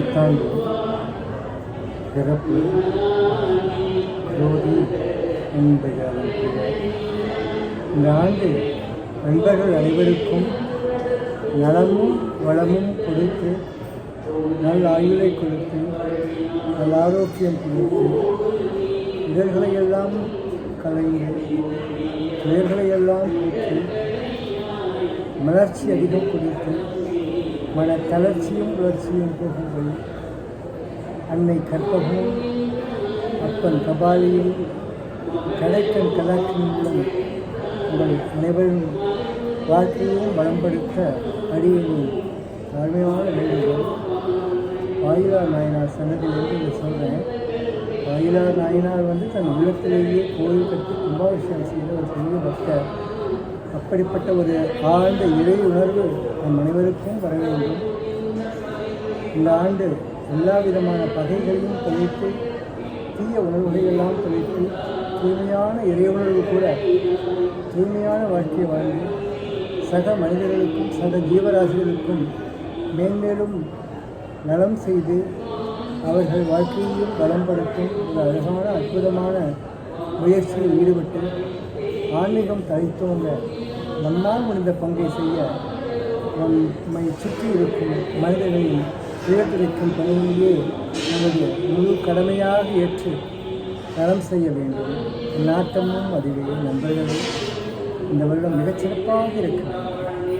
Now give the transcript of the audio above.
புத்தாண்டு பிறப்பு ஜோதி என்பது அதன் பெயர். இந்த ஆண்டு நண்பர்கள் அனைவருக்கும் நலமும் வளமும் கொடுத்து, நல்ல ஆயுளை கொடுத்து, நல்ல ஆரோக்கியம் கொடுத்து, இடர்களையெல்லாம் கலைந்து, துயர்களையெல்லாம் கொடுத்து, மலர்ச்சி அதிகம் கொடுத்து, மன தளர்ச்சியும் வளர்ச்சியும் போகும்போது அன்னை கற்பகமும் அப்பன் கபாலியும் கடைக்கன் கலாக்கின் மூலம் உங்கள் அனைவரும் வாழ்க்கையும் பலப்படுத்த அடியேன் தாழ்மையான வேண்டுகோள். வாயிலார் நாயனார் சன்னதியிலிருந்து இதை சொல்கிறேன். வாயிலார் நாயனார் தன் உள்ளத்திலேயே கோயில் கட்டி கும்பாபிஷேகம் செய்த ஒரு பெரிய பக்தர். அப்படிப்பட்ட ஒரு ஆழ்ந்த இறை உணர்வு நம் அனைவருக்கும் வர வேண்டும். இந்த ஆண்டு எல்லா விதமான பகைகளையும் தொலைத்து, தீய உணர்வுகளையெல்லாம் தொலைத்து, தூய்மையான இறை உணர்வு கூட தூய்மையான வாழ்க்கையை வாழ்ந்து சக மனிதர்களுக்கும் சக ஜீவராசிகளுக்கும் மேன்மேலும் நலம் செய்து அவர்கள் வாழ்க்கையையும் பலப்படுத்தும் ஒரு அழகான அற்புதமான முயற்சியில் ஈடுபட்டு ஆன்மீகம் தழைத்தோங்க நம்மால் முடிந்த பங்கை செய்ய நம்மை சுற்றி இருக்கும் மனிதர்களின் உயர்த்திருக்கும் பணியிலேயே நமது முழு கடமையாக ஏற்று நலம் செய்ய வேண்டும். நாட்டமும் அதுவே நண்பர்களும் இந்த வருடம் மிகச்சிறப்பாக இருக்கிறது.